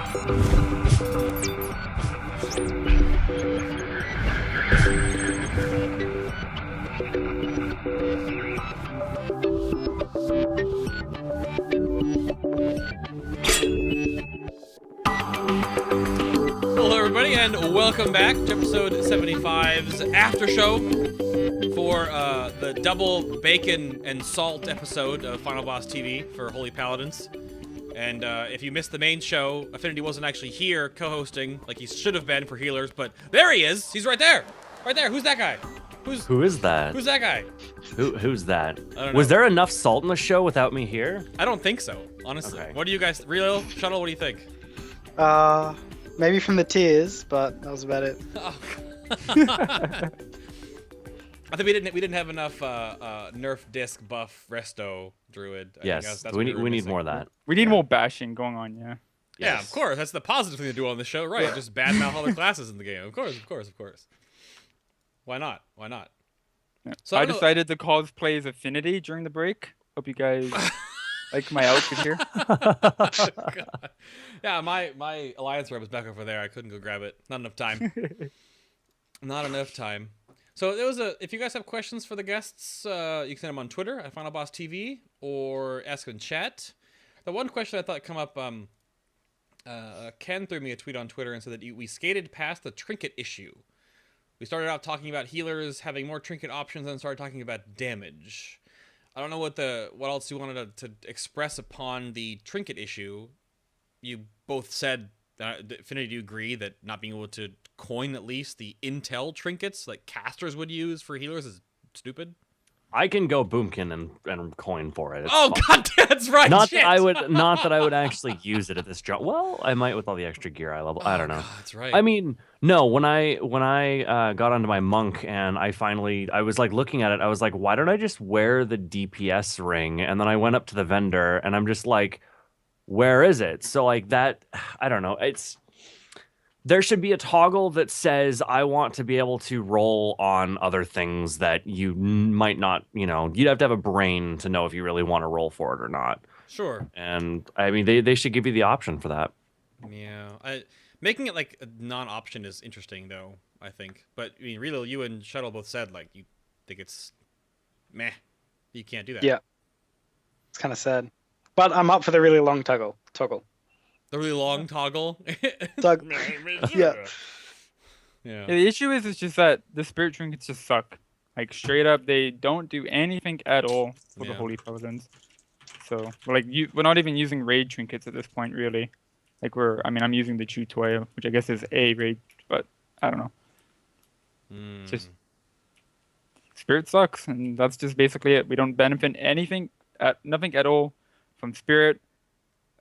Hello, everybody, and welcome back to episode 75's after show for the double bacon and salt episode of FinalBossTV for Holy Paladins. And if you missed the main show, Affinity wasn't actually here co-hosting like he should have been for healers, but there he is. He's right there. Right there. Who's that guy? Who is that? Who's that guy? Who's that? I don't know. Was there enough salt in the show without me here? I don't think so, honestly. Okay. What do you guys, Relil, Shuttle, what do you think? Maybe from the tears, but that was about it. Oh. I think we didn't have enough nerf disc buff resto druid. Yes, we need more of that. We need more bashing going on, yeah. Yeah, Yes. of course. That's the positive thing to do on the show, right? Just badmouth other classes in the game. Of course. Why not? Yeah. So I decided to cosplay as Affinity during the break. Hope you guys like my outfit here. God. Yeah, my alliance rep was back over there. I couldn't go grab it. Not enough time. So there was if you guys have questions for the guests, you can send them on Twitter at FinalBossTV or ask in chat. The one question I thought come up, Ken threw me a tweet on Twitter and said that we skated past the trinket issue. We started out talking about healers having more trinket options and started talking about damage. I don't know what else you wanted to express upon the trinket issue. You both said, Affinity, do you agree that not being able to coin at least the intel trinkets like casters would use for healers is stupid? I can go boomkin and coin for it. It's oh fine. God, that's right. Not shit. that I would actually use it at this job. Well, I might with all the extra gear I level. I don't know. God, that's right. I mean, no. When I got onto my monk and I was like looking at it, I was like, why don't I just wear the DPS ring? And then I went up to the vendor and I'm just like, where is it? So like that, I don't know. There should be a toggle that says I want to be able to roll on other things that you might not, you'd have to have a brain to know if you really want to roll for it or not. Sure. And I mean, they should give you the option for that. Yeah. Making it like a non-option is interesting though, I think. But I mean, Relil, you and Shuttle both said like you think it's meh. You can't do that. Yeah. It's kind of sad. But I'm up for the really long toggle. The really long toggle. Yeah. Yeah. The issue is it's just that the spirit trinkets just suck. Like straight up, they don't do anything at all for the Holy Paladins. So we're not even using raid trinkets at this point, really. Like I'm using the Chew Toy, which I guess is a raid, but I don't know. Just spirit sucks, and that's just basically it. We don't benefit nothing at all from spirit,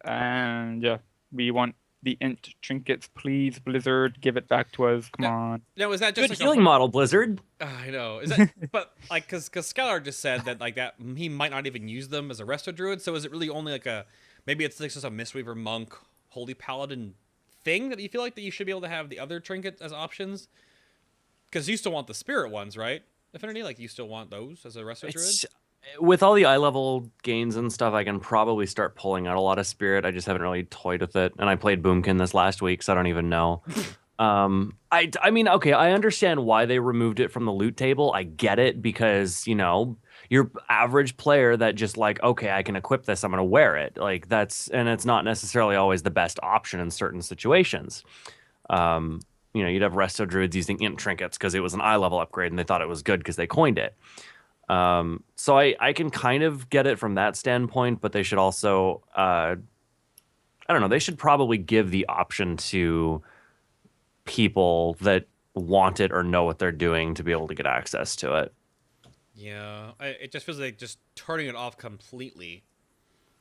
and yeah, we want the int trinkets, please, Blizzard, give it back to us. Come on. Now, is that just Good like healing model, Blizzard. I know. Is that but like because Scalar just said that like that he might not even use them as a resto druid. So is it really only like maybe it's like just a Mistweaver monk, Holy Paladin thing that you feel like that you should be able to have the other trinkets as options? Because you still want the spirit ones, right? Affinity, like you still want those as a resto druid. With all the eye level gains and stuff, I can probably start pulling out a lot of spirit. I just haven't really toyed with it. And I played Boomkin this last week, so I don't even know. I mean, okay, I understand why they removed it from the loot table. I get it because, your average player that just like, okay, I can equip this, I'm going to wear it. Like and it's not necessarily always the best option in certain situations. You'd have resto druids using int trinkets because it was an eye level upgrade and they thought it was good because they coined it. So I can kind of get it from that standpoint, but they should also, I don't know, they should probably give the option to people that want it or know what they're doing to be able to get access to it. Yeah, it just feels like just turning it off completely,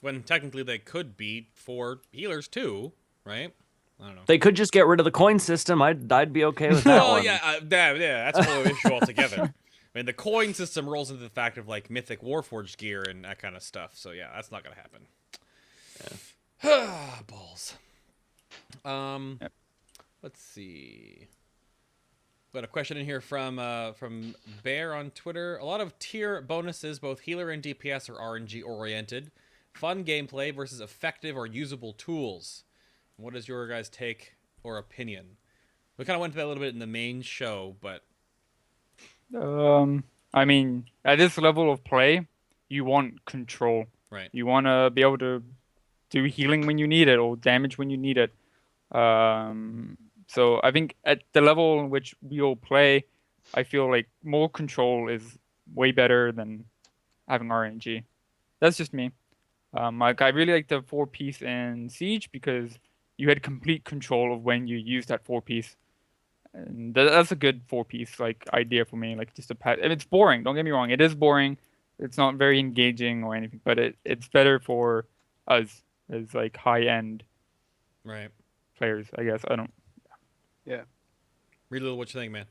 when technically they could be for healers too, right? I don't know. They could just get rid of the coin system. I'd be okay with that one. Yeah, that's a whole issue altogether. I mean, the coin system rolls into the fact of like mythic Warforged gear and that kind of stuff. So yeah, that's not gonna happen. Yeah. Balls. Let's see. Got a question in here from Bear on Twitter. A lot of tier bonuses, both healer and DPS, are RNG oriented. Fun gameplay versus effective or usable tools. What is your guys' take or opinion? We kind of went to that a little bit in the main show, but I mean, at this level of play, you want control. right. You want to be able to do healing when you need it or damage when you need it. So I think at the level in which we all play, I feel like more control is way better than having RNG. That's just me. Like I really like the 4-piece in Siege because you had complete control of when you use that 4-piece. And that's a good 4-piece like idea for me. Like just a pat. It's boring. Don't get me wrong. It is boring. It's not very engaging or anything, but it's better for us as like high end Right. players. I guess I don't. Relil, what you think, man?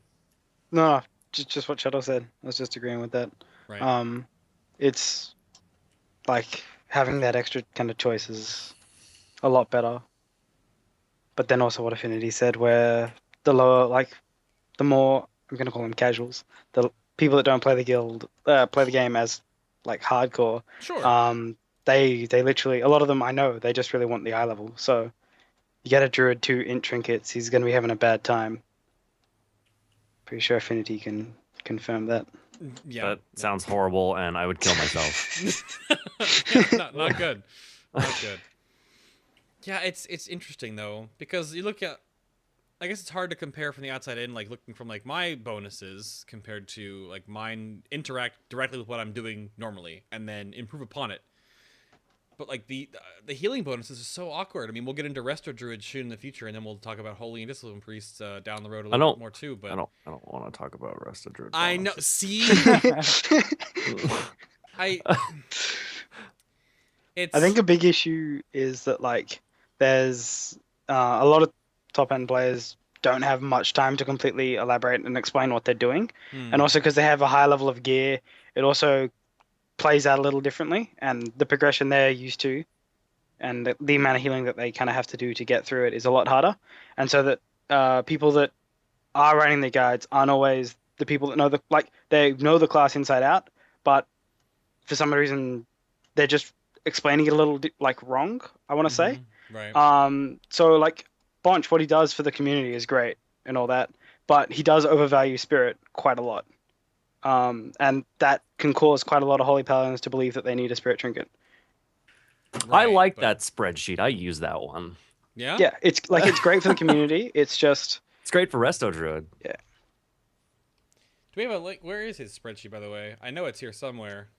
No, just what Shuttle said. I was just agreeing with that. Right. It's like having that extra kind of choice is a lot better. But then also what Affinity said, where the lower, like, the more, I'm gonna call them casuals, the people that don't play the guild, play the game as like hardcore. Sure. They literally, a lot of them I know, they just really want the eye level. So you get a druid 2 int trinkets, he's gonna be having a bad time. Pretty sure Affinity can confirm that. Yeah. That sounds horrible, and I would kill myself. Yeah, not good. Not good. Yeah, it's interesting though, because you look at, I guess it's hard to compare from the outside in, like looking from like my bonuses compared to like mine interact directly with what I'm doing normally and then improve upon it. But like the healing bonuses is so awkward. I mean, we'll get into Resto Druid soon in the future, and then we'll talk about Holy and Discipline Priests down the road a little bit more too. But I don't want to talk about Rest of Druid. I know. bonuses. See, I it's I think a big issue is that like there's a lot of top end players don't have much time to completely elaborate and explain what they're doing, and also because they have a high level of gear, it also plays out a little differently, and the progression they're used to, and the amount of healing that they kind of have to do to get through it is a lot harder, and so that people that are writing the guides aren't always the people that know they know the class inside out, but for some reason they're just explaining it a little like wrong, I want to say. right. So like Bonch, what he does for the community is great and all that, but he does overvalue spirit quite a lot. And that can cause quite a lot of Holy Paladins to believe that they need a spirit trinket. I Right, like but- that spreadsheet. I use that one. Yeah. Yeah, it's like it's great for the community. It's just It's great for Resto Druid. yeah. Do we have a link? Where is his spreadsheet, by the way? I know it's here somewhere.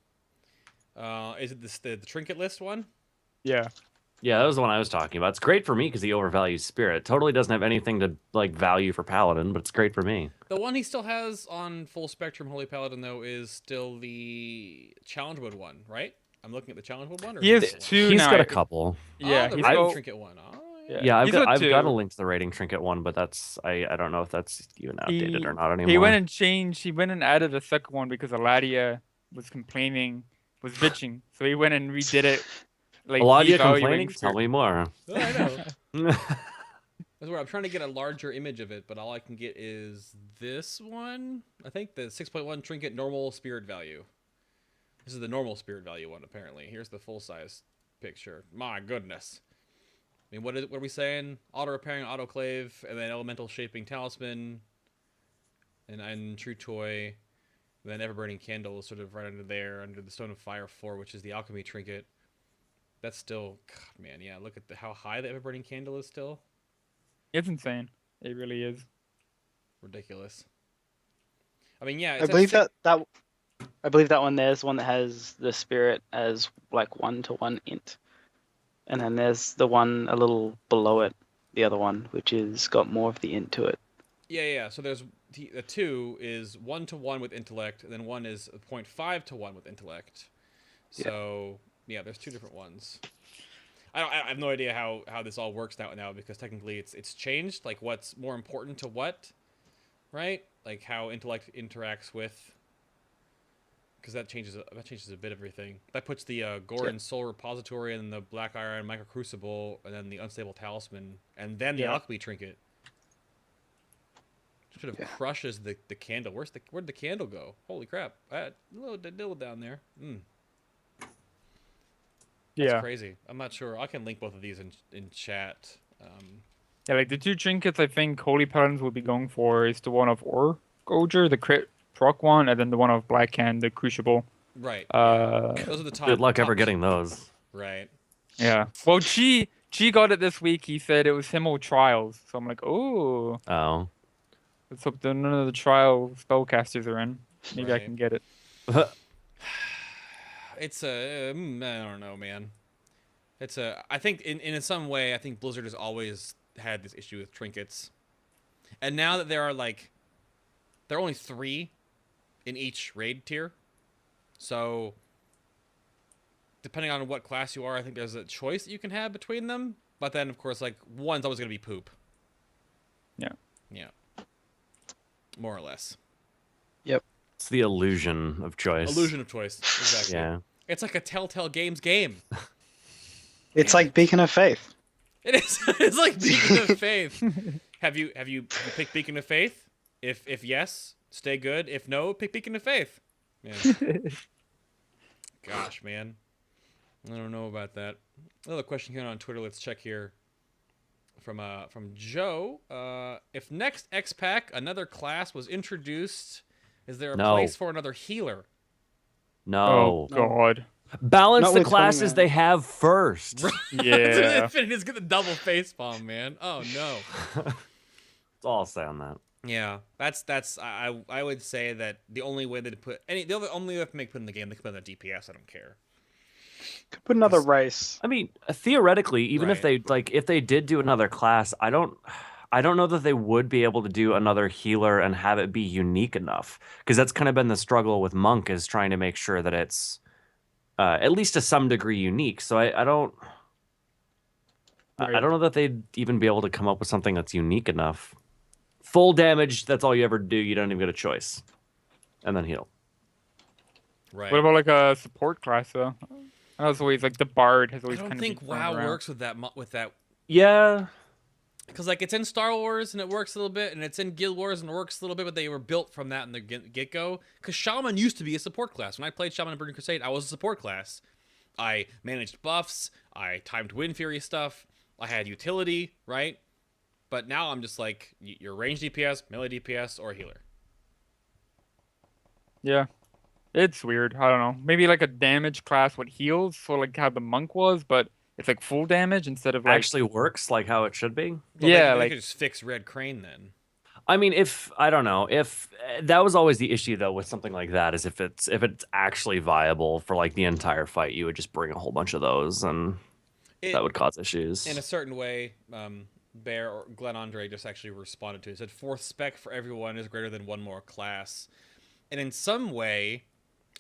Is it the trinket list one? Yeah. Yeah, that was the one I was talking about. It's great for me because he overvalues spirit. Totally doesn't have anything to like value for Paladin, but it's great for me. The one he still has on full spectrum Holy Paladin though is still the challenge mode one, right? I'm looking at the challenge mode one. Or He is has it the two He's now. got a couple. Yeah, the he's rating got, trinket one. Oh, Yeah, I've he's got a two. link to the rating trinket one, but that's I don't know if that's even outdated He- or not anymore. He went and changed. He went and added a second one because Aladia was complaining, was bitching. So he went and redid it. Like Eladia devaluing complaining? Tell spirit. me more. Oh, I know. That's where I'm trying to get a larger image of it, but all I can get is this one. I think the 6.1 trinket normal spirit value. This is the normal spirit value one, apparently. Here's the full size picture. My goodness. I mean, what are we saying? Auto repairing autoclave, and then elemental shaping talisman, and true toy, and then ever burning candle is sort of right under there, under the stone of fire 4, which is the alchemy trinket. That's still, God, man, yeah. Look at how high the ever burning candle is still. It's insane. It really is. Ridiculous. I mean, yeah. I believe I believe that one there's one that has the spirit as like 1-to-1 int. And then there's the one a little below it, the other one, which is got more of the int to it. Yeah. So there's the 2 is 1-to-1 with intellect, and then 1 is 0.5-to-1 with intellect. So yeah, there's 2 different ones. I have no idea how this all works now because technically it's changed. Like what's more important to what, right? Like how intellect interacts with. Because that changes a bit of everything. That puts the Goran Soul Repository and the Black Iron Micro Crucible, and then the Unstable Talisman, and then the Alchemy Trinket. Sort of crushes the candle. Where'd the candle go? Holy crap! A little down there. That's crazy. I'm not sure. I can link both of these in chat. Yeah, like the 2 trinkets I think Holy Paladins will be going for is the one of Orgoger, the crit proc one, and then the one of Blackhand, the Crucible. Right. Uh, Those are the top. Good luck ever top getting those. Right. yeah. Well, Chi got it this week. He said it was Himmel Trials. So I'm like, oh. Oh. Let's hope that none of the trial spellcasters are in. Maybe I Right. can get it. It's a. I don't know, man. It's a. I think in some way, I think Blizzard has always had this issue with trinkets, and now that there are only 3 in each raid tier, so depending on what class you are, I think there's a choice that you can have between them. But then, of course, like one's always gonna be poop. Yeah. Yeah. More or less. It's the illusion of choice. Illusion of choice. Exactly. Yeah. It's like a Telltale Games game. It's like Beacon of Faith. It is. It's like Beacon of Faith. Have you picked Beacon of Faith? If yes, stay good. If no, pick Beacon of Faith. Man. Gosh, man. I don't know about that. Another question here on Twitter. Let's check here. From Joe. If next X-Pack another class was introduced, is there a No. place for another healer? No. Oh God. Balance Not the with 20 classes man. they have first. Yeah. Infinity's got the double facepalm, man. Oh no. That's all I'll say on that. Yeah, that's I would say that the only way that put the only way they can put in the game, they can put in the DPS. I don't care. Could put another race. I mean, theoretically, even if they if they did do another class, I don't know that they would be able to do another healer and have it be unique enough, because that's kind of been the struggle with Monk, is trying to make sure that it's at least to some degree unique. So I don't know that they'd even be able to come up with something that's unique enough. Full damage, that's all you ever do. You don't even get a choice, and then heal. Right. What about like a support class though? That's always like the bard has I always don't kind think of WoW works with that Yeah. because like it's in Star Wars and it works a little bit, and it's in Guild Wars and it works a little bit, but they were built from that in the get go. Because Shaman used to be a support class. When I played Shaman in Burning Crusade, I was a support class. I managed buffs. I timed Wind Fury stuff. I had utility, right? But now I'm just like, your range DPS, melee DPS, or healer. Yeah. It's weird. I don't know. Maybe like a damage class what heals, so like how the monk was, but it's like full damage instead of like Actually works like how it should be. Well, yeah, they like could just fix Red Crane then. I mean, if that was always the issue though with something like that, is if it's actually viable for like the entire fight, you would just bring a whole bunch of those, and that would cause issues. In a certain way, Bear or Glenn Andre just actually responded to it. He said, 4th spec for everyone is greater than one more class. And in some way,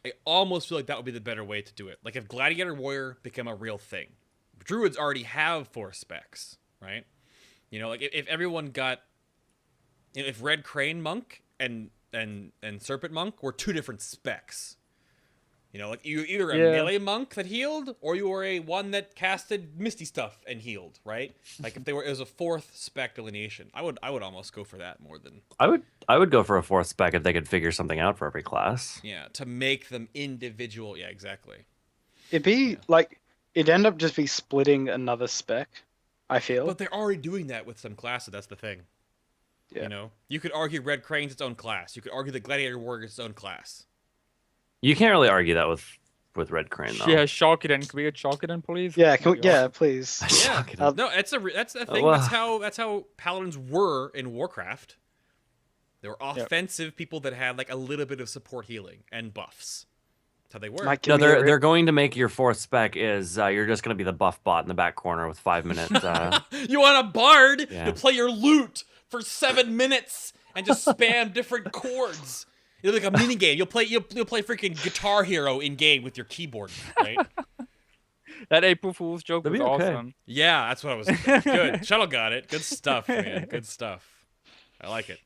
I almost feel like that would be the better way to do it. Like if Gladiator Warrior became a real thing. Druids already have 4 specs, right? You know, like if everyone got, if Red Crane Monk and Serpent Monk were 2 different specs. You know, like you either a melee monk that healed, or you were a one that casted misty stuff and healed, right? Like if it was a 4th spec delineation, I would almost go for that more than I would go for a 4th spec if they could figure something out for every class. Yeah, to make them individual. Yeah, exactly. It'd be like it'd end up just be splitting another spec, I feel. But they're already doing that with some classes. That's the thing. Yeah. You know, you could argue Red Crane's its own class. You could argue the Gladiator Warrior is its own class. You can't really argue that with Red Crane though. yeah, Shulkiden. Can we get Shulkiden, please? Yeah, can we, That'd be yeah, please. Yeah, no, that's the thing. Well. That's how paladins were in Warcraft. They were offensive people that had like a little bit of support healing and buffs. That's how they were. Mike, No, give me a they're going to make your 4th spec is you're just going to be the buff bot in the back corner with 5 minutes. You want a bard Yeah. to play your lute for 7 minutes and just spam different chords. It's like a mini game. You'll play freaking Guitar Hero in game with your keyboard, right? That April Fool's joke That'd was be okay. awesome. Yeah, that's what I was. Good. Shuttle got it. Good stuff, man. Good stuff. I like it.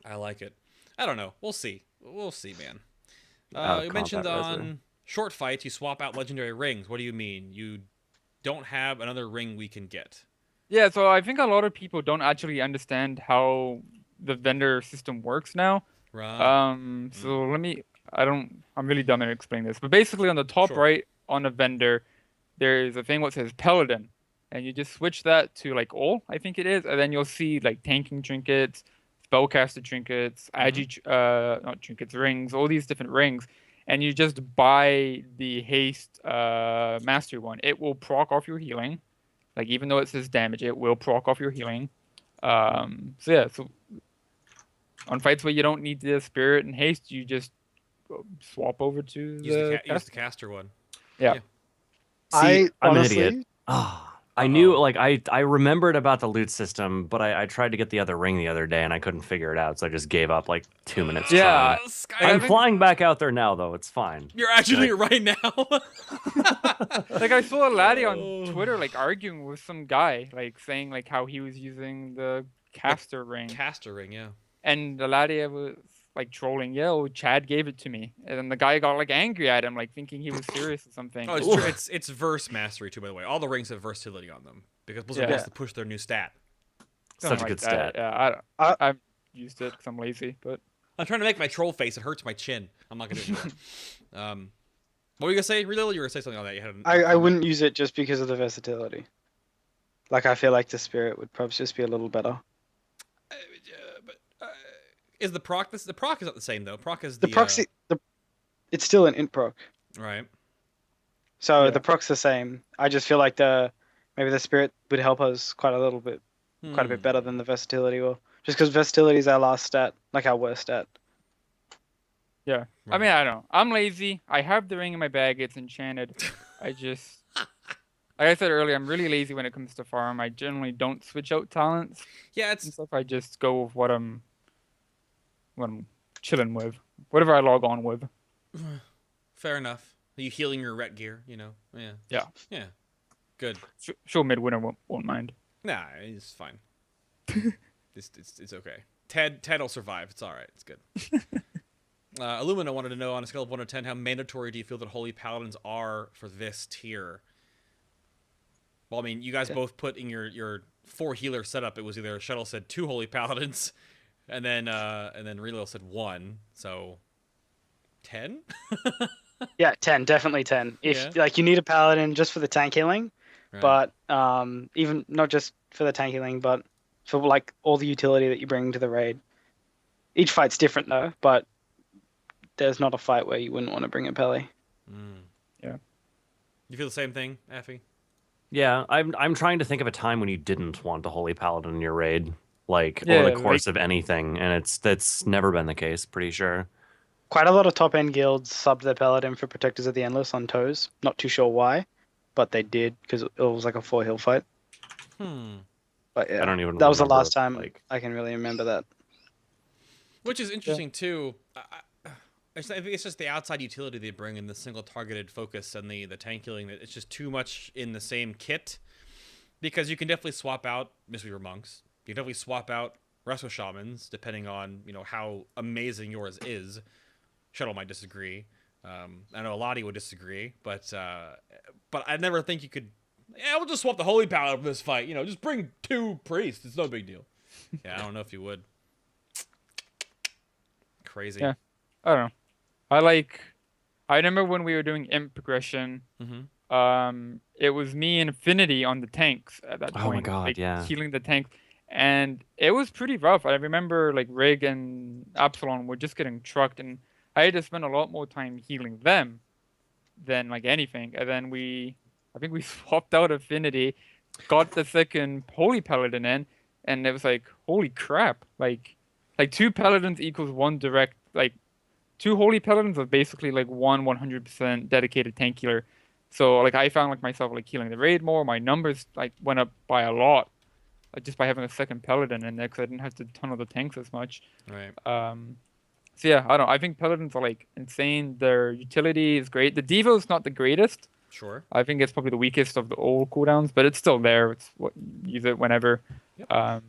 I don't know. We'll see. We'll see, man. You mentioned on short fights, you swap out legendary rings. What do you mean? You don't have another ring we can get? Yeah, so I think a lot of people don't actually understand how the vendor system works now. Right. So I'm really dumb at explaining this, but basically on the top Sure. right on a vendor, there is a thing what says Paladin. and you just switch that to like all, I think it is, and then you'll see like tanking trinkets, spellcaster trinkets, not trinkets, rings, all these different rings, and you just buy the haste mastery one. It will proc off your healing, like even though it says damage, it will proc off your healing. So yeah, so on fights where you don't need the spirit and haste, you just swap over to use the caster one. Yeah. See, I'm honestly, an idiot. I knew, like, I remembered about the loot system, but I tried to get the other ring the other day and I couldn't figure it out, so I just gave up like 2 minutes. Yeah, I'm flying back out there now, though. It's fine. You're actually doing it right now. Like I saw a laddie on Twitter like arguing with some guy, like saying like how he was using the caster ring. Caster ring, yeah. And the laddie was like trolling, yo, Chad gave it to me. And then the guy got like angry at him, like thinking he was serious or something. Oh, it's true. It's verse mastery too, by the way. All the rings have versatility on them because Blizzard wants to push their new stat. Such a good stat. Yeah, I've used it because I'm lazy, but I'm trying to make my troll face. It hurts my chin. I'm not gonna do it. What were you gonna say, Relil? You were gonna say something on that. You had I wouldn't use it just because of the versatility. Like I feel like the spirit would probably just be a little better. Is the proc the proc is not the same though? Proc is The proxy. It's still an int proc. Right. So the proc's the same. I just feel like maybe the spirit would help us quite a bit better than the versatility will. Just because versatility is our last stat, like our worst stat. Yeah. Right. I mean, I don't know. I'm lazy. I have the ring in my bag. It's enchanted. I just, like I said earlier, I'm really lazy when it comes to farm. I generally don't switch out talents. Yeah, And stuff. I just go with what I'm chilling with, whatever I log on with. fair enough. Are you healing your ret gear? You know. Yeah. Yeah. Yeah. Good. Sure, Midwinter won't mind. Nah, it's fine. it's okay. Ted will survive. It's all right. It's good. Illumina wanted to know, on a scale of 1 to 10, how mandatory do you feel that Holy Paladins are for this tier? Well, I mean, you guys both put in your 4 healer setup. It was either Shuttle said 2 Holy Paladins, and then Relil said 1. So 10. Yeah, 10, definitely 10. If like you need a paladin just for the tank healing, Right. but even not just for the tank healing, but for like all the utility that you bring to the raid. Each fight's different though, but there's not a fight where you wouldn't want to bring a Pele. Yeah. You feel the same thing, Affy? Yeah, I'm trying to think of a time when you didn't want a Holy Paladin in your raid, like over the course of anything, and that's never been the case. Pretty sure. Quite a lot of top end guilds subbed their paladin for Protectors of the Endless on toes. Not too sure why, but they did because it was like a 4 heal fight. But yeah, I don't even. That was the remember, last time like... I can really remember that. Which is interesting too. I think it's just the outside utility they bring and the single targeted focus and the tank healing. That it's just too much in the same kit, because you can definitely swap out Mistweaver monks. You can definitely swap out Resto shamans depending on how amazing yours is. Shuttle might disagree. I know a lot of you would disagree, but I never think you could. Yeah, we'll just swap the Holy Paladin for this fight. Just bring 2 priests. It's no big deal. Yeah, I don't know if you would. Crazy. Yeah, I don't know. I remember when we were doing imp progression. It was me and Affinity on the tanks at that point. Oh my god, yeah. Healing the tanks. And it was pretty rough. I remember like Rig and Absalom were just getting trucked, and I had to spend a lot more time healing them than like anything. And then I think we swapped out Affinity, got the second Holy Paladin in, and it was like, holy crap. Like 2 Paladins equals 1 direct, like 2 Holy Paladins are basically like 100% dedicated tank healer. So like I found like myself like healing the raid more. My numbers like went up by a lot, just by having a second Paladin in there, because I didn't have to tunnel the tanks as much. Right. So yeah, I don't know. I think Paladins are like insane. Their utility is great. The Devo is not the greatest. Sure. I think it's probably the weakest of the old cooldowns, but it's still there. It's use it whenever. Yep. I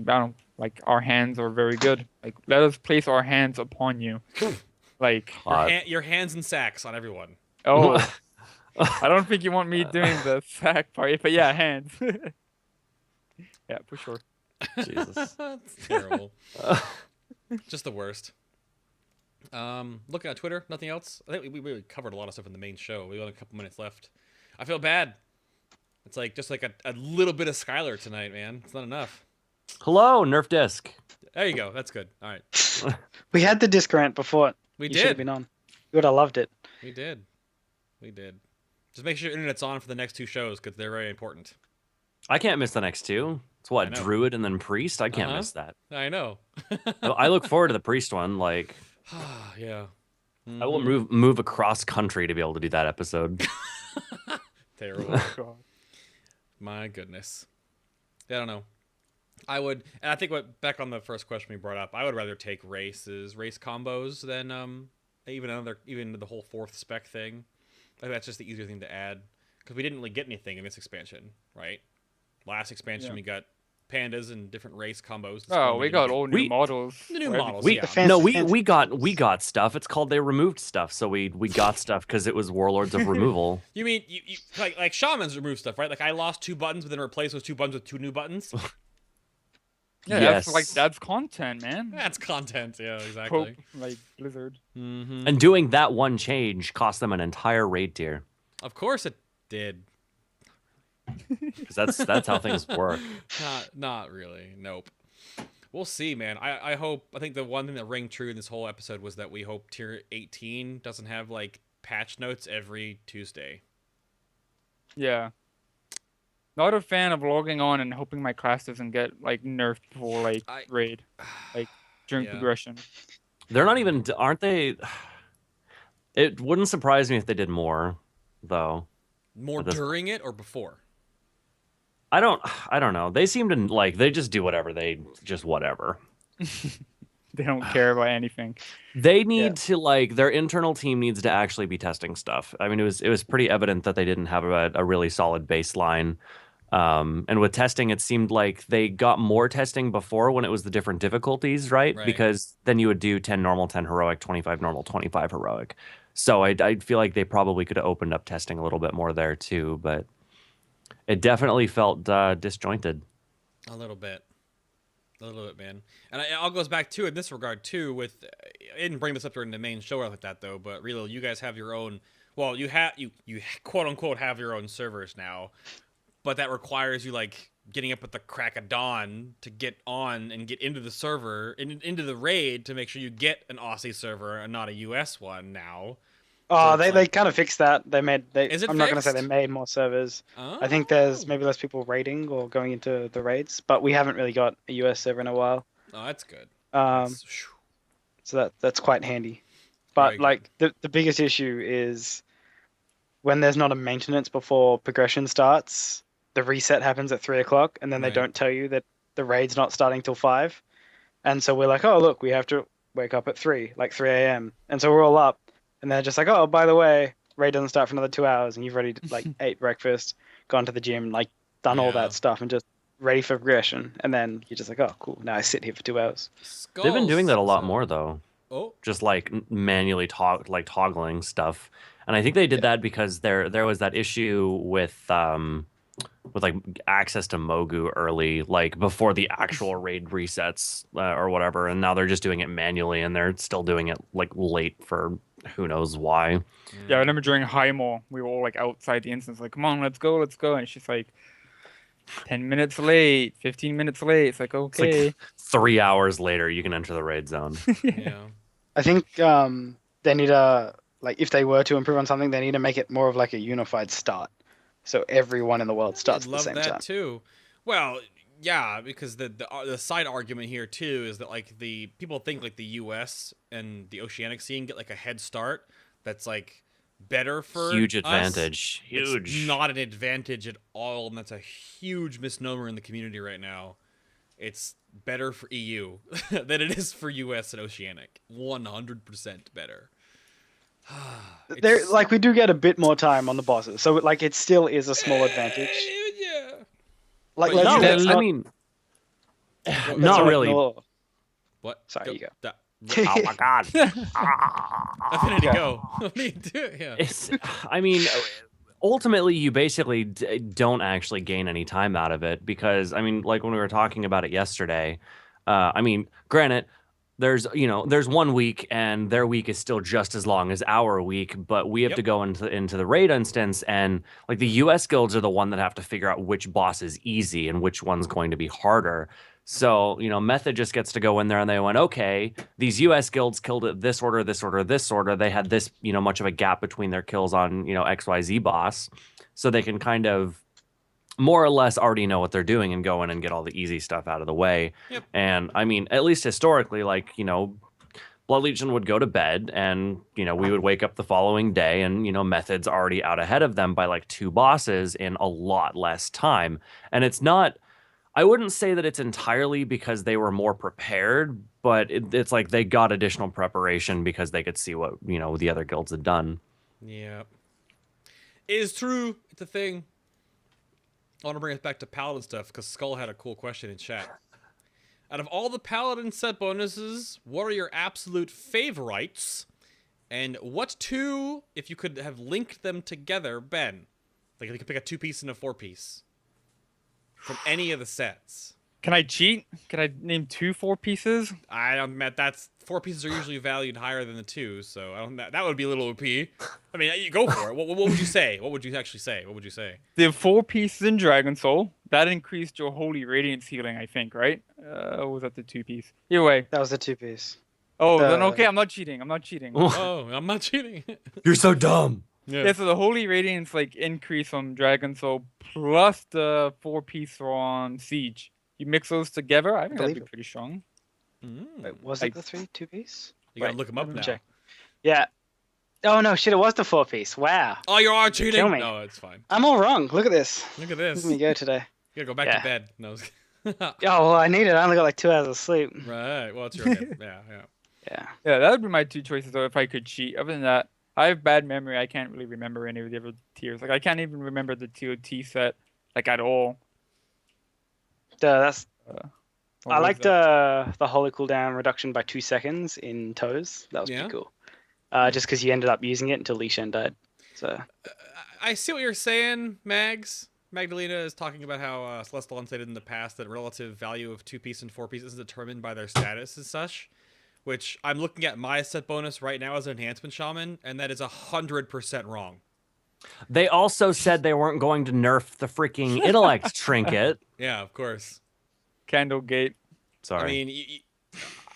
don't like our hands are very good. Like let us place our hands upon you. Like your hands and sacks on everyone. Oh, I don't think you want me doing the sack part, but yeah, hands. Yeah, for sure. Jesus. That's terrible. Just the worst. Looking at Twitter, nothing else. I think we really covered a lot of stuff in the main show. We got a couple minutes left. I feel bad. It's like just like a little bit of Skylar tonight, man. It's not enough. Hello, Nerf disc. There you go. That's good. All right. We had the disc rant before. We You should have did. been on. You would have loved it. We did. We did. Just make sure your internet's on for the next 2 shows because they're very important. I can't miss the next 2. It's what, I know. Druid and then Priest? I can't miss that. I know. I look forward to the Priest one. Like, yeah. I will move across country to be able to do that episode. Terrible. Oh, God. My goodness. I don't know. I would, and I think back on the first question we brought up, I would rather take race combos than even the whole 4th spec thing. I think that's just the easier thing to add because we didn't really get anything in this expansion, right? Last expansion we got pandas and different race combos. Oh, we got all new models. The new for models, everything. yeah. We got stuff. It's called they removed stuff, so we got stuff because it was Warlords of Removal. You mean you like shamans remove stuff, right? Like I lost 2 buttons, but then replaced those 2 buttons with 2 new buttons. Yeah, Yes. that's content, man. That's content, yeah, exactly. Like Blizzard. And doing that one change cost them an entire raid tier. Of course it did. Because that's how things work. Not really. Nope. We'll see, man. I think the one thing that rang true in this whole episode was that we hope tier 18 doesn't have like patch notes every Tuesday. Yeah. Not a fan of logging on and hoping my class doesn't get like nerfed before like raid, like during progression. They're not even, aren't they? It wouldn't surprise me if they did more, though. More during it or before? I don't know. They seem to like they just do whatever. Whatever. They don't care about anything. They need to like their internal team needs to actually be testing stuff. I mean, it was pretty evident that they didn't have a really solid baseline. And with testing, it seemed like they got more testing before when it was the different difficulties, right? Because then you would do 10 normal, 10 heroic, 25 normal, 25 heroic. So I feel like they probably could have opened up testing a little bit more there too, but it definitely felt disjointed. A little bit, man. And it all goes back to in this regard too. With I didn't bring this up during the main show like that though, but Relil, you guys have your own. Well, you quote unquote have your own servers now. But that requires you like getting up at the crack of dawn to get on and get into the server and into the raid to make sure you get an Aussie server and not a US one now. Oh, So they kind of fixed that. I'm not fixed? going to say they made more servers. Oh. I think there's maybe less people raiding or going into the raids, but we haven't really got a US server in a while. Oh, that's good. So that's quite handy. But like the biggest issue is when there's not a maintenance before progression starts. The reset happens at 3 o'clock, and then they don't tell you that the raid's not starting till 5. And so we're like, oh, look, we have to wake up at 3 a.m. And so we're all up, and they're just like, oh, by the way, raid doesn't start for another 2 hours, and you've already like ate breakfast, gone to the gym, like done all that stuff, and just ready for progression. And then you're just like, oh, cool, now I sit here for 2 hours. They've been doing that a lot more though. Oh, just like manually toggling stuff, and I think they did that because there was that issue with like access to Mogu early, like before the actual raid resets or whatever, and now they're just doing it manually, and they're still doing it like late for who knows why. Yeah, I remember during Highmore, we were all like outside the instance, like, come on, let's go, and it's just like 10 minutes late, 15 minutes late. It's like, okay. It's like 3 hours later, you can enter the raid zone. yeah. I think they need to, like, if they were to improve on something, they need to make it more of like a unified start. So everyone in the world starts at the same time. Love that too. Well, yeah, because the side argument here too is that like the people think like the US and the oceanic scene get like a head start that's like better for huge us. advantage. Huge. It's not an advantage at all, and that's a huge misnomer in the community right now. It's better for EU than it is for US and oceanic. 100% better. There, like, we do get a bit more time on the bosses, so like it still is a small advantage. Yeah. Like, But let's I mean, not really. What? Sorry, you go. Oh my god. Affinity, go. What do you do? Yeah. I mean, ultimately, you basically don't actually gain any time out of it because, I mean, like when we were talking about it yesterday, I mean, granted, there's 1 week and their week is still just as long as our week, but we have to go into the raid instance, and like the US guilds are the one that have to figure out which boss is easy and which one's going to be harder. So, Method just gets to go in there and they went, okay, these US guilds killed it this order, this order, this order. They had this, much of a gap between their kills on, XYZ boss. So they can kind of more or less already know what they're doing and go in and get all the easy stuff out of the way. Yep. And I mean, at least historically, like, Blood Legion would go to bed and, we would wake up the following day and, Method's already out ahead of them by like 2 bosses in a lot less time. And it's not, I wouldn't say that it's entirely because they were more prepared, but it's like they got additional preparation because they could see what, the other guilds had done. Yeah. It is true. It's a thing. I want to bring us back to Paladin stuff because Skull had a cool question in chat. Out of all the Paladin set bonuses, what are your absolute favorites? And what 2, if you could have linked them together, Ben? Like if you could pick a 2-piece and a 4-piece from any of the sets. Can I cheat? Can I name 2 4-pieces? I don't. That's 4 pieces are usually valued higher than the 2, so I don't. That would be a little OP. I mean, you go for it. What would you say? What would you actually say? What would you say? The 4 pieces in Dragon Soul that increased your Holy Radiance healing, I think, right? Or was that the 2-piece? Either way. That was the 2-piece. Oh, then okay. I'm not cheating. I'm not cheating. Oh, I'm not cheating. You're so dumb. Yeah, so the Holy Radiance like increase on Dragon Soul plus the 4-piece on Siege. You mix those together, I think that'd be pretty strong. Wait, was it the 2-piece? You gotta look them up now. Check. Yeah. Oh no, shit! It was the 4-piece. Wow. Oh, you are cheating. Kill me. No, it's fine. I'm all wrong. Look at this. Look at this. Let me go today. You gotta go back to bed. No. Oh well, I need it. I only got like 2 hours of sleep. Right. Well, it's your head. Yeah. Yeah, that would be my 2 choices though if I could cheat. Other than that, I have bad memory. I can't really remember any of the other tiers. Like I can't even remember the TOT set like at all. That's. What I was liked that? the holy cooldown reduction by 2 seconds in toes. That was pretty cool. Yeah. Just because you ended up using it until Lee Shen died. So. I see what you're saying, Mags. Magdalena is talking about how Celestial stated in the past that relative value of 2-piece and 4-piece is determined by their status as such. Which I'm looking at my set bonus right now as an enhancement shaman, and that is 100% wrong. They also said they weren't going to nerf the freaking intellect trinket. Yeah, of course. Candlegate. Sorry. I mean,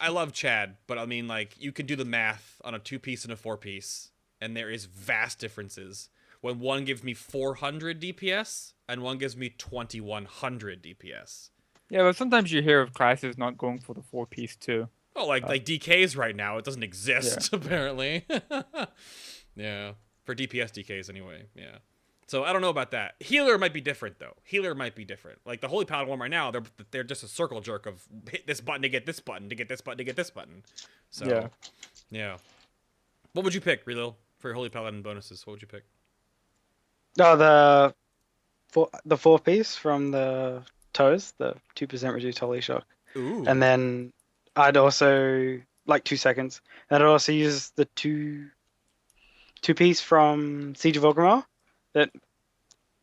I love Chad, but I mean, like, you can do the math on a 2-piece and a 4-piece, and there is vast differences. When one gives me 400 DPS, and one gives me 2100 DPS. Yeah, but sometimes you hear of classes not going for the 4-piece too. Oh, like DKs right now, it doesn't exist, apparently. Yeah. For DPS DKs, anyway. Yeah. So, I don't know about that. Healer might be different, though. Healer might be different. Like, the Holy Paladin one right now, they're just a circle jerk of hit this button to get this button, to get this button, to get this button. So, yeah. What would you pick, Relil, for your Holy Paladin bonuses? What would you pick? Oh, the 4-piece from the toes, the 2% reduced holy shock. Ooh. And then I'd also, like 2 seconds, and I'd also use the 2-piece from Siege of Orgrimmar that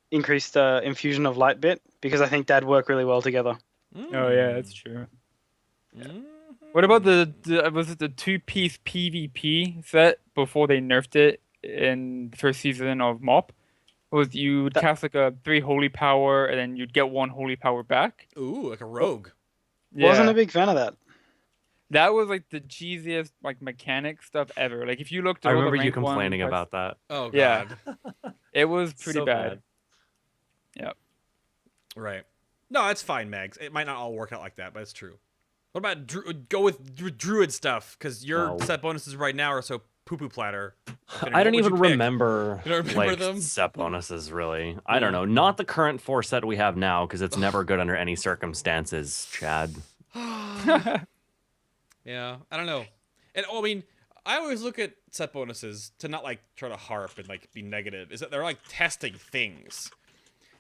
increased the infusion of light bit, because I think that'd work really well together. Oh yeah, that's true. Mm. What about the was it the 2-piece PvP set before they nerfed it in the first season of MoP? Was you would cast like a 3 holy power and then you'd get 1 holy power back? Ooh, like a rogue. Yeah. Wasn't a big fan of that. That was like the cheesiest like mechanic stuff ever. Like if you looked at I all the remember you rank one complaining parts- about that. Oh, God. Yeah. It was pretty So bad. Yep. Right. No, that's fine, Mags. It might not all work out like that, but it's true. What about go with Druid stuff? Because your set bonuses right now are so poo-poo platter. I don't even remember, You don't remember them? set bonuses, really. I don't know. Not the current 4 set we have now, because it's never good under any circumstances, Chad. Yeah, I don't know. And I mean, I always look at set bonuses to not like try to harp and like be negative. Is that they're like testing things.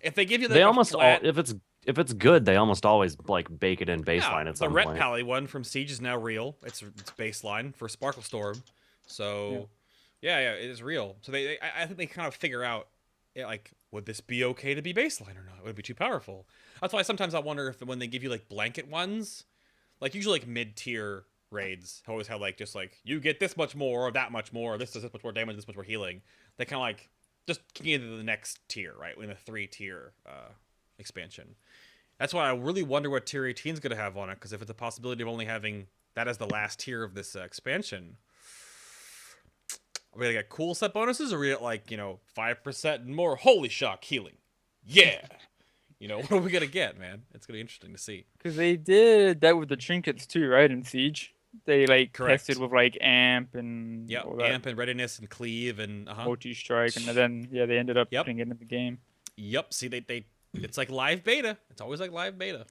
If they give you, like, They almost flat... all, if it's good, they almost always like bake it in baseline yeah, at some the Ret point. Pally one from Siege is now real. It's baseline for Sparkle Storm. So yeah, it is real. So I think they kind of figure out, like, would this be okay to be baseline or not? Would it be too powerful? That's why sometimes I wonder if when they give you like blanket ones, like usually like mid-tier raids always had like just like you get this much more or that much more, this does this much more damage, this much more healing. They kind of like just kick into the next tier, right? In a 3-tier expansion. That's why I really wonder what tier 18 is going to have on it, because if it's a possibility of only having that as the last tier of this expansion, are we going to get cool set bonuses, or are we get like, 5% more holy shock healing? Yeah! What are we going to get, man? It's going to be interesting to see. Because they did that with the trinkets too, right? In Siege. They like Correct. tested with like amp and Yep, all that. amp and readiness and cleave and multi-strike, and then they ended up putting it into the game. Yep. See, they it's like live beta. It's always like live beta.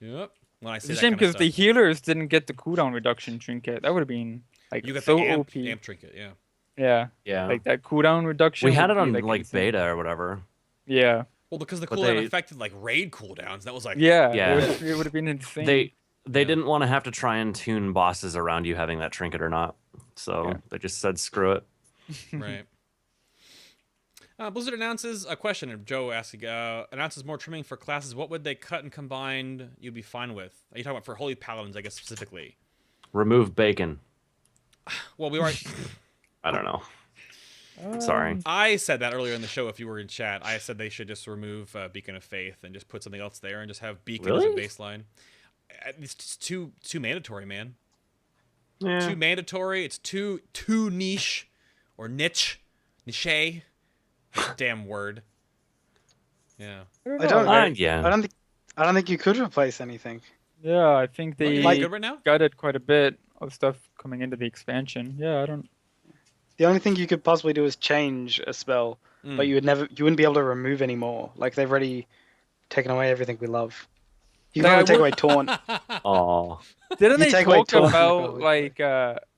Yep. When I say It's a shame because the healers didn't get the cooldown reduction trinket. That would have been like you got so the amp, OP. amp trinket, yeah. Yeah. Like that cooldown reduction. We had it on like insane. Beta or whatever. Yeah. Well, because the cooldown affected like raid cooldowns. That was like it would have been insane. They didn't want to have to try and tune bosses around you having that trinket or not. So they just said screw it. Right. Blizzard announces a question. Joe asking, announces more trimming for classes. What would they cut and combine you'd be fine with? Are you talking about for Holy Paladins, I guess, specifically? Remove bacon. Well, we already... I don't know. Sorry. I said that earlier in the show if you were in chat. I said they should just remove Beacon of Faith and just put something else there and just have Beacon as a baseline. It's just too mandatory, man. Yeah. Too mandatory. It's too niche or niche. Damn word. Yeah. I don't yeah. I don't think you could replace anything. Yeah, I think they good right now? gutted quite a bit of stuff coming into the expansion. Yeah, I don't. The only thing you could possibly do is change a spell, but you wouldn't be able to remove any more. Like they've already taken away everything we love. You can only take away taunt. Oh. Didn't they take away talk taunt, about like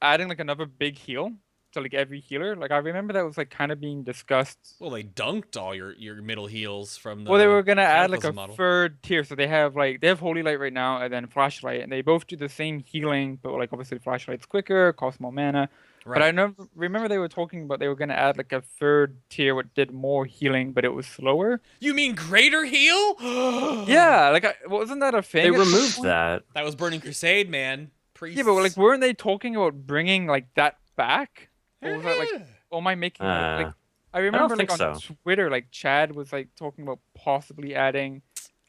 adding like another big heal to like every healer? Like I remember that was like kind of being discussed. Well, they dunked all your middle heals from the. Well, they were gonna add like a model. third tier, so they have Holy Light right now, and then Flashlight, and they both do the same healing, but like obviously Flashlight's quicker, costs more mana. Right. But I remember they were talking about they were gonna add like a third tier which did more healing, but it was slower. You mean greater heal? Yeah, like wasn't that a thing? They removed that. That was Burning Crusade, man. Priests. Yeah, but like weren't they talking about bringing like that back? Or was that like? Or am I making like? I remember like on Twitter, like Chad was like talking about possibly adding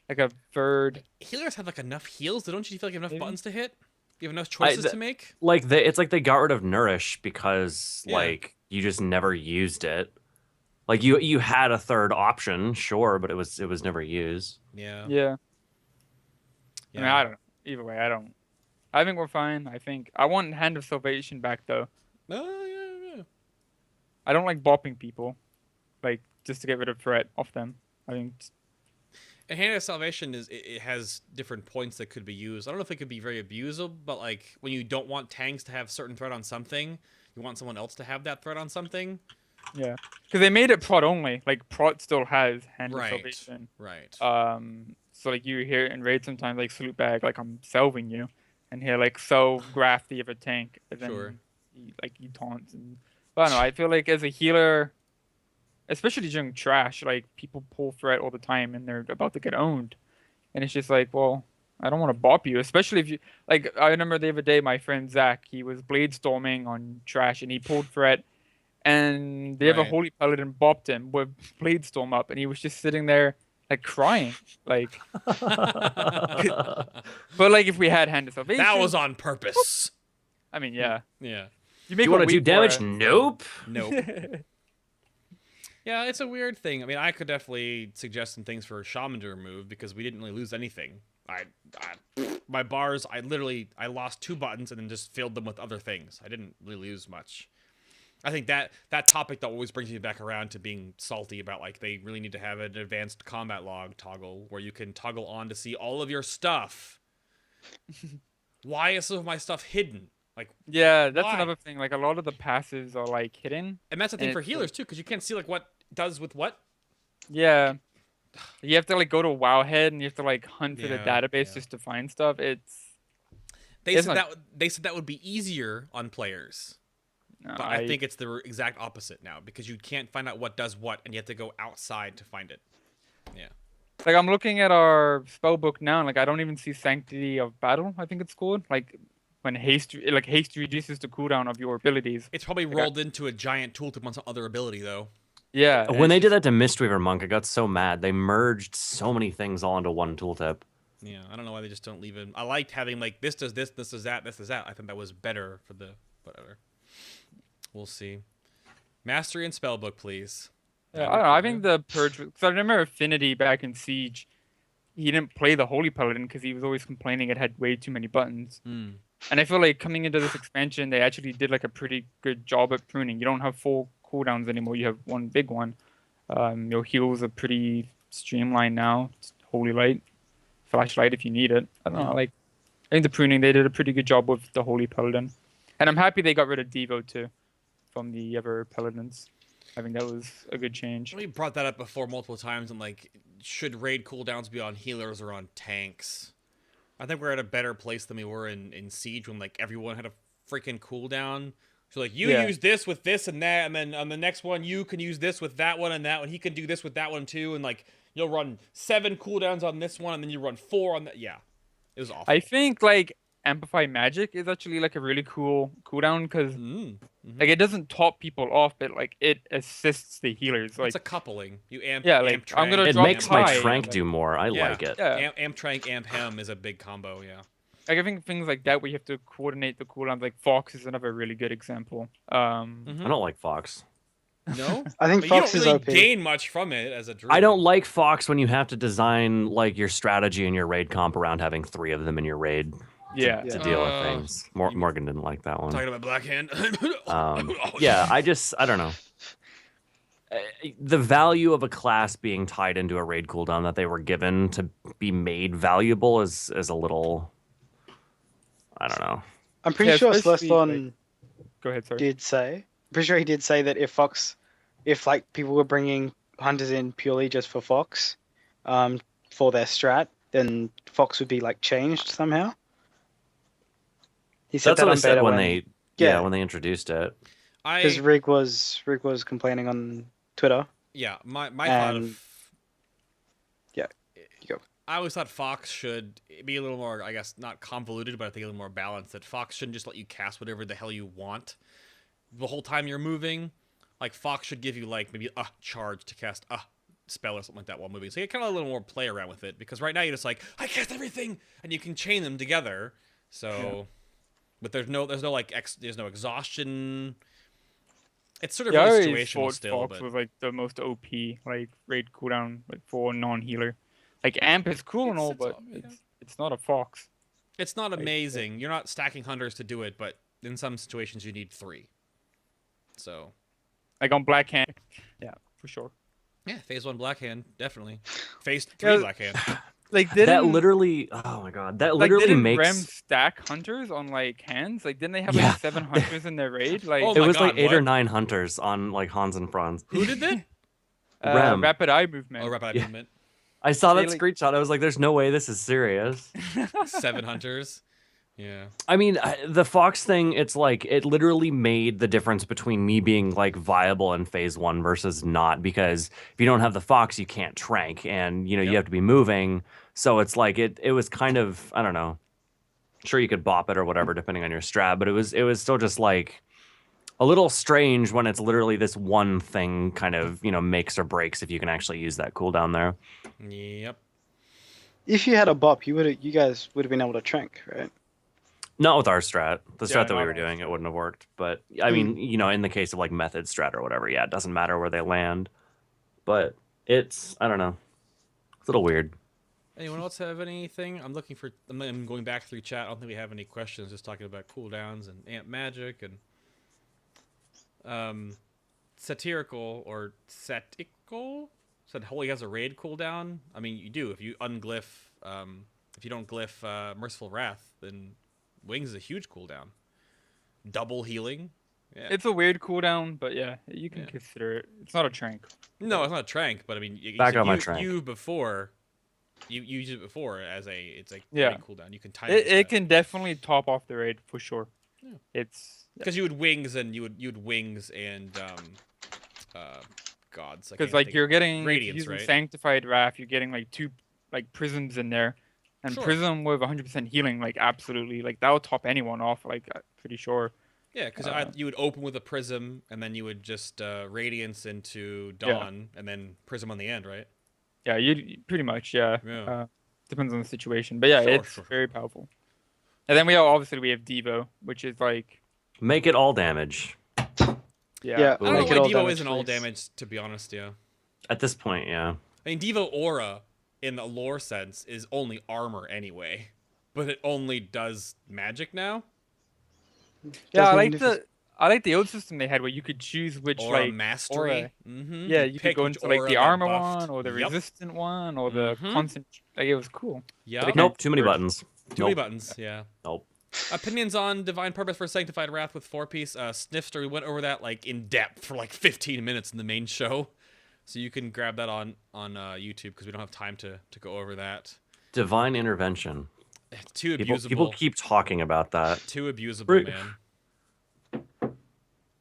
like a third. Healers have like enough heals. Don't you feel like you have enough buttons to hit? You have enough choices to make? Like it's like they got rid of Nourish because like you just never used it. Like you had a third option, sure, but it was never used. Yeah. Yeah. I mean, I don't know. Either way, I think we're fine. I want Hand of Salvation back though. Oh yeah. I don't like bopping people, like just to get rid of threat off them. I think. And Hand of Salvation it has different points that could be used. I don't know if it could be very abusable, but like when you don't want tanks to have certain threat on something, you want someone else to have that threat on something. Yeah, because they made it prot only. Like prot still has Hand of Salvation. Right. So like you hear it in raid sometimes like salute bag, like I'm salving you, and hear like so graph the other tank, and then you taunt. But I don't know. I feel like as a healer, especially during trash, like people pull threat all the time and they're about to get owned, and it's just like, well, I don't want to bop you, especially if you like. I remember the other day my friend Zach, he was blade storming on trash and he pulled threat, and the other Holy Paladin bopped him with blade storm up, and he was just sitting there like crying, like. But like if we had Hand of Salvation, that was on purpose. I mean, yeah. You want to do damage? Nope. Yeah, it's a weird thing. I mean, I could definitely suggest some things for Shaman to remove because we didn't really lose anything. My bars, I lost 2 buttons and then just filled them with other things. I didn't really lose much. I think that topic that always brings me back around to being salty about like they really need to have an advanced combat log toggle where you can toggle on to see all of your stuff. Why is some of my stuff hidden? Like, yeah, that's another thing. Like a lot of the passes are like hidden, and that's the thing for healers too, because you can't see like what does with what. Yeah, you have to like go to Wowhead and you have to like hunt through the database just to find stuff. They said that would be easier on players, no, but I think it's the exact opposite now because you can't find out what does what, and you have to go outside to find it. Yeah. Like I'm looking at our spell book now, and like I don't even see Sanctity of Battle. I think it's called. Like when haste reduces the cooldown of your abilities. It's probably rolled into a giant tooltip on some other ability though. Yeah. When they did that to Mistweaver Monk, I got so mad. They merged so many things all into one tooltip. Yeah, I don't know why they just don't leave it. I liked having like this does this, this does that, this does that. I think that was better for the whatever. We'll see. Mastery and spellbook, please. Yeah, I don't know. I think the purge. Because I remember Affinity back in Siege, he didn't play the Holy Paladin because he was always complaining it had way too many buttons. Mm. And I feel like coming into this expansion, they actually did like a pretty good job at pruning. You don't have 4 cooldowns anymore. You have one big one. Your heals are pretty streamlined now. It's Holy Light, Flashlight if you need it. I don't know. Like, I think the pruning, they did a pretty good job with the Holy Paladin. And I'm happy they got rid of Devo too from the other Paladins. I think that was a good change. We brought that up before multiple times, and like, should raid cooldowns be on healers or on tanks? I think we're at a better place than we were in Siege when like everyone had a freaking cooldown. So like you use this with this and that, and then on the next one you can use this with that one and that one. He can do this with that one too, and like you'll run 7 cooldowns on this one, and then you run 4 on that. Yeah, it was awful. I think like Amplify Magic is actually like a really cool cooldown because like it doesn't top people off, but like it assists the healers. Like it's a coupling. You amp. Yeah, like, amp I'm gonna trank, It drop makes my high, Trank like- do more. I like it. yeah. Amp trank, amp hem is a big combo. Yeah. Like I think things like that where you have to coordinate the cooldowns. Like Fox is another really good example. I don't like Fox. No, I think but Fox you is don't OP. really gain much from it as a druid. I don't like Fox when you have to design like your strategy and your raid comp around having 3 of them in your raid Yeah. to deal with things. you- Morgan didn't like that one. Talking about Black Hand. Yeah, I don't know. The value of a class being tied into a raid cooldown that they were given to be made valuable is a little, I don't know. I'm pretty sure especially, Celestion Go ahead, sorry. did say. I'm pretty sure he did say that if like people were bringing hunters in purely just for Fox, for their strat, then Fox would be like changed somehow. He said That's that what I on said beta when they yeah. when they introduced it. because Rig was complaining on Twitter. Yeah, my thought And- of Yeah, you go. I always thought Fox should be a little more, I guess, not convoluted, but I think a little more balanced. That Fox shouldn't just let you cast whatever the hell you want the whole time you're moving. Like Fox should give you like maybe a charge to cast a spell or something like that while moving. So you kind of a little more play around with it because right now you're just like I cast everything and you can chain them together. So, but there's no like there's no exhaustion. It's sort of I really always situational thought still, Fox but was like the most OP like raid cooldown like for non-healer. Like Amp is cool and all, It's but all- yeah. it's not a Fox. it's not amazing. You're not stacking hunters to do it, but in some situations you need 3. So, Like on Black Hand. Yeah, for sure. yeah, phase 1 Black Hand, definitely. Phase 3 Yeah. Black Hand. Like That didn't literally, oh my god, that like literally didn't makes. Rem stack hunters on like hands? Like didn't they have Yeah. like 7 hunters in their raid? Like Oh It my was like God, 8 or what? 9 hunters on like Hans and Franz. Who did that? Rem. rapid eye movement. Oh, rapid Yeah. movement. I saw that They, like- screenshot. I was like, "There's no way this is serious." 7 hunters. Yeah. I mean, the Fox thing, it's like, it literally made the difference between me being like viable in phase 1 versus not, because if you don't have the Fox, you can't trank and, you know, Yep. you have to be moving. So it's like, it was kind of, I don't know, sure you could bop it or whatever, depending on your strat, but it was still just like a little strange when it's literally this one thing kind of, you know, makes or breaks if you can actually use that cooldown there. Yep. If you had a bop, you guys would have been able to trank, right? Not with our strat. The Yeah, strat that we not were ours. doing, it wouldn't have worked. But I mean, you know, in the case of like method strat or whatever, yeah, it doesn't matter where they land. But it's, I don't know, it's a little weird. Anyone else have anything? I'm going back through chat. I don't think we have any questions. Just talking about cooldowns and amp magic and satirical or satical said Holy has a raid cooldown. I mean, you do if you unglyph. If you don't glyph Merciful Wrath, then Wings is a huge cooldown. Double healing. Yeah. It's a weird cooldown, but yeah, you can Yeah. consider it. It's not a trank. No, it's not a trank, but I mean, Back said on my trank. You used it before as it's like Yeah. raid cooldown. You can time It can definitely top off the raid for sure. Yeah. It's because you would wings and you'd wings and gods. I because can't like think- you're getting Radiance, using right? Sanctified Wrath, you're getting like 2 like prisms in there. And Sure. Prism with 100% healing, like absolutely, like that would top anyone off. Like I'm pretty sure. Yeah, because you would open with a prism, and then you would just radiance into Yeah. dawn, and then prism on the end, right? Yeah, you pretty much. Yeah. Yeah. Depends on the situation, but yeah, Sure, it's sure, very powerful. And then we have Devo, which is like Make it all damage. Yeah. I don't know Make why it all Devo damage, isn't all please. damage, to be honest. Yeah. At this point, yeah. I mean, Devo Aura, in a lore sense, is only armor anyway, but it only does magic now. yeah. Does magnificent- I like the old system they had where you could choose which Aura like mastery. aura. Mm-hmm. Yeah, you could pick go which into like aura the got armor buffed. one or the Yup. resistant one or the Mhm. constant. Like it was cool. Yeah. But it Nope, kinda too many worked. buttons. Too many Nope. buttons. Yeah. Nope. Opinions on Divine Purpose for Sanctified Wrath with 4-piece. Snifster, we went over that like in depth for like 15 minutes in the main show. So you can grab that on YouTube because we don't have time to go over that. Divine Intervention. Too People abusable. keep talking about that. Too abusable, Right. man.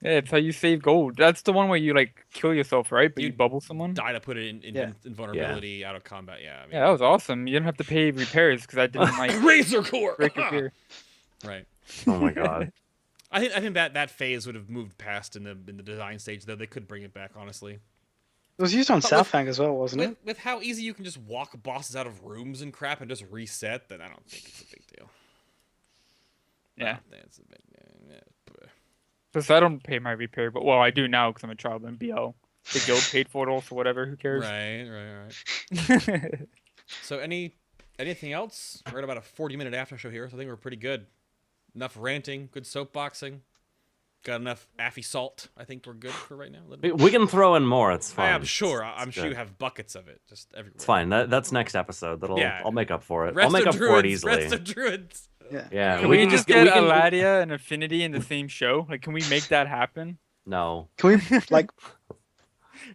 Yeah, it's how you save gold. That's the one where you like kill yourself, right? But you You bubble someone. Die to put it in Yeah. invulnerability out of combat. Yeah. I mean, Yeah, that was awesome. You didn't have to pay repairs because I didn't like Razor Core. break your gear. Right. Oh my god. I think that phase would have moved past in the design stage, though. They could bring it back, honestly. It was used on But Southbank as well, wasn't it? With how easy you can just walk bosses out of rooms and crap and just reset, then I don't think it's a big deal. I Yeah. don't think it's a big deal. Yeah. Because I don't pay my repair, but well, I do now because I'm a child in BL. The guild paid for it also, whatever. Who cares? Right. So anything else? We're at about a 40-minute after show here, so I think we're pretty good. Enough ranting, good soapboxing. Got enough Affy salt. I think we're good for right now. We can throw in more. It's fine. I'm sure. It's I'm sure you good. have buckets of it, just everywhere. It's fine. That's next episode. Yeah. I'll make up for it. Rest I'll make of up druids, for it easily. Rest of druids. Yeah. Yeah. Can we just get we can- Aladia and Affinity in the same show? Like, can we make that happen? No, Can we like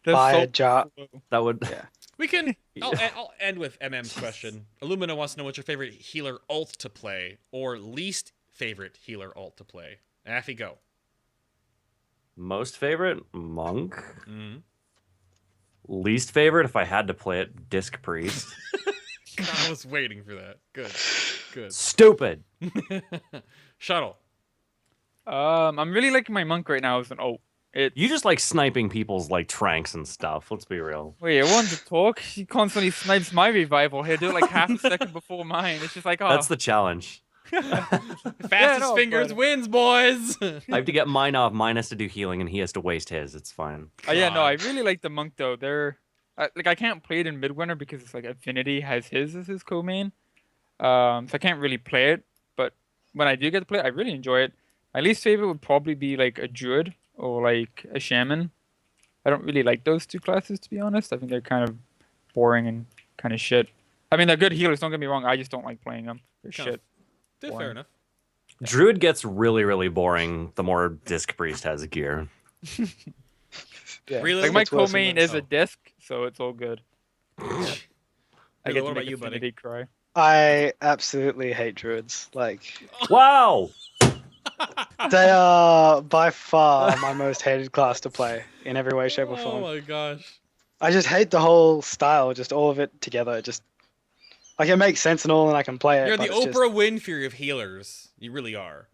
That's buy so a jar? cool. that would. Yeah. We can. I'll end with MM's question. Illumina wants to know what's your favorite healer ult to play, or least favorite healer ult to play. Affy, go. Most favorite monk. Mm-hmm. Least favorite, if I had to play it, Disc Priest. I was waiting for that. Good. Stupid. Shuttle. I'm really liking my monk right now as an ult. You just like sniping people's like tranks and stuff. Let's be real. Wait, I wanted to talk. She constantly snipes my revival. He'll do it like half a second before mine. It's just like, oh. That's the challenge. Fastest fingers but- wins, boys. I have to get mine off. Mine has to do healing, and he has to waste his. It's fine. Yeah, no, God. I really like the monk though. I can't play it in Midwinter because it's like Affinity has his as his co-main. So I can't really play it. But when I do get to play it, I really enjoy it. My least favorite would probably be like a druid or like a shaman. I don't really like those two classes, to be honest. I think they're kind of boring and kind of shit. I mean, they're good healers. Don't get me wrong. I just don't like playing them. They're Kind of. shit. Fair Boring. enough. Druid gets really, really boring the more Disc Priest has gear. Yeah. Relil Like my gets worse and co-main worse. is a disc, so it's all good. I Relil, get what to about make you, buddy? Affinity cry. I absolutely hate druids. Like Wow. they are by far my most hated class to play in every way, shape, or Oh form. my gosh. I just hate the whole style, just all of it together. Just like it makes sense and all, and I can play it. You're but the it's just- Oprah Winfrey of healers. You really are.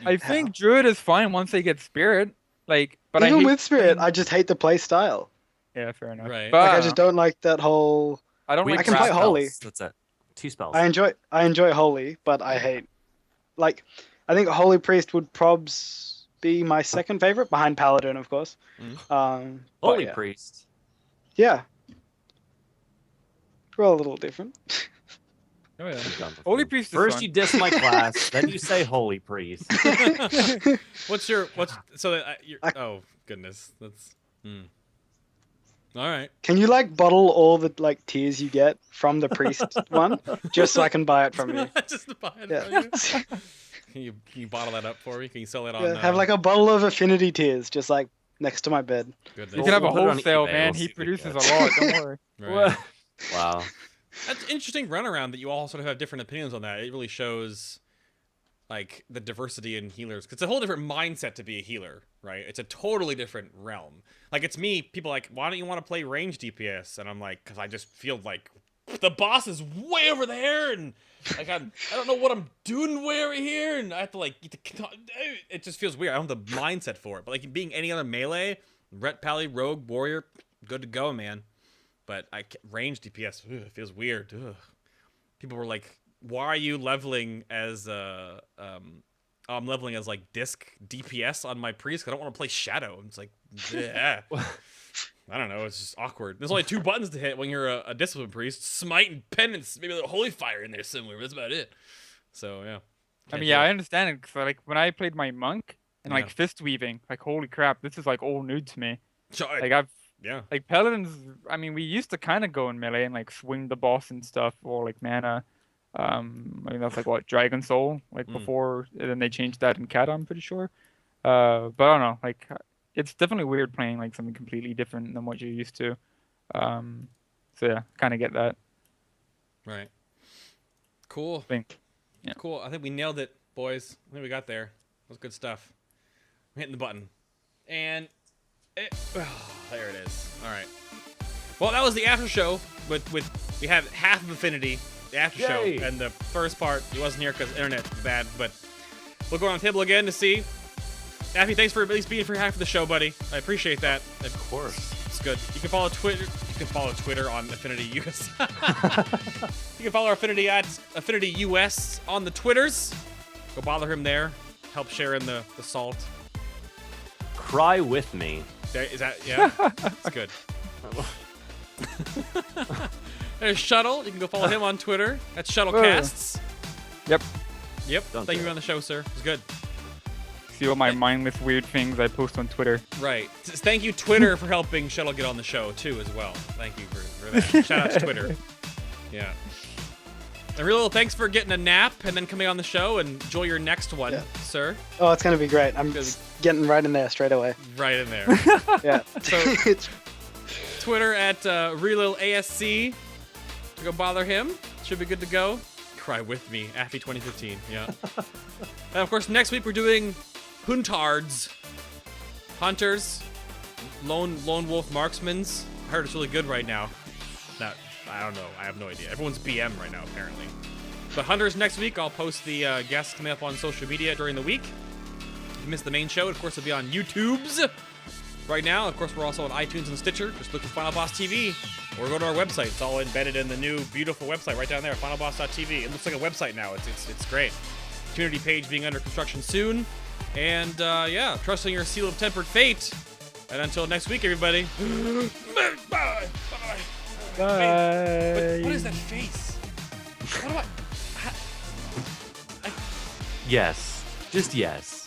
I think Druid is fine once they get Spirit. Like, but even I hate with Spirit, playing- I just hate the play style. Yeah, fair enough. Right. But Like I just don't like that whole. I don't We like I can play have wrath. Holy. spells. That's it. 2 spells. I enjoy Holy, but I hate. Like, I think Holy Priest would probs be my second favorite behind Paladin, of course. But Holy yeah. Priest. Yeah. We're all a little different. Oh, yeah. We've done before. Holy Priest is First fun. you diss my class, then you say Holy Priest. what's so oh goodness, that's all right. Can you like bottle all the like tiers you get from the priest one, just so I can buy it from you? Just to buy it Yeah. from you. Can you bottle that up for me? Can you sell it on? Yeah, have like a bottle of Affinity tiers, just like next to my bed. goodness. You can have a We'll put it on wholesale, eBay, man. we'll He see what we produces get. a lot. Don't worry. Right. Wow. That's an interesting runaround that you all sort of have different opinions on that. It really shows like the diversity in healers, because it's a whole different mindset to be a healer, right? It's a totally different realm. Like it's me, people are like, why don't you want to play range DPS? And I'm like, because I just feel like the boss is way over there, and like I don't know what I'm doing way over here, and I have to like it just feels weird. I don't have the mindset for it. But like being any other melee, Ret Pally, Rogue, Warrior, good to go, man. But range DPS it feels weird. Ugh. People were like, "Why are you leveling as I'm leveling as like disc DPS on my priest? 'Cause I don't want to play Shadow." It's like, yeah. I don't know. It's just awkward. There's only 2 buttons to hit when you're a discipline priest: smite and penance. Maybe a little holy fire in there somewhere. But that's about it. So yeah. I mean, yeah, I understand it. Cause like when I played my monk and like fist weaving, like holy crap, this is like all new to me. Like like paladins. I mean, we used to kind of go in melee and like swing the boss and stuff, or like mana. I mean that's like what Dragon Soul like before, and then they changed that in Cat. I'm pretty sure. But I don't know. Like it's definitely weird playing like something completely different than what you're used to. So yeah, kind of get that. Right. Cool. Yeah. Cool. I think we nailed it, boys. I think we got there. That was good stuff. I'm hitting the button. And there it is. All right. Well, that was the after show. We have half of Affinity, the after show, and the first part. He wasn't here because internet was bad, but we'll go on the table again to see. Affy, thanks for at least being for half of the show, buddy. I appreciate that. Of course. It's good. You can follow Twitter. You can follow Twitter on Affinity US. You can follow our Affinity at Affinity US on the Twitters. Go bother him there. Help share in the salt. Cry with me. Is that yeah? It's good. There's Shuttle. You can go follow him on Twitter. That's Shuttlecasts. Yep. Thank you for being on the show, sir. It's good. see all my mindless weird things I post on Twitter. Right. Thank you, Twitter, for helping Shuttle get on the show, too, as well. Thank you for that. Shout out to Twitter. Yeah. And Relil, thanks for getting a nap and then coming on the show, and enjoy your next one, sir. Oh, it's going to be great. I'm just getting right in there straight away. Right in there. Yeah. So, Twitter at RelilASC. Go bother him. Should be good to go. Cry with me. Affy 2015. Yeah. And of course, next week we're doing Huntards. Hunters. Lone wolf marksmans. I heard it's really good right now. I don't know. I have no idea. Everyone's BM right now, apparently. But Hunters next week. I'll post the guests coming up on social media during the week. If you missed the main show, of course, it'll be on YouTube's right now. Of course, we're also on iTunes and Stitcher. Just look for FinalBossTV. Or go to our website. It's all embedded in the new, beautiful website right down there, FinalBoss.tv. It looks like a website now. It's great. Community page being under construction soon. And, yeah, trusting your seal of tempered fate. And until next week, everybody. Bye. Bye. Bye. What is that face? What do I... Yes. Just yes.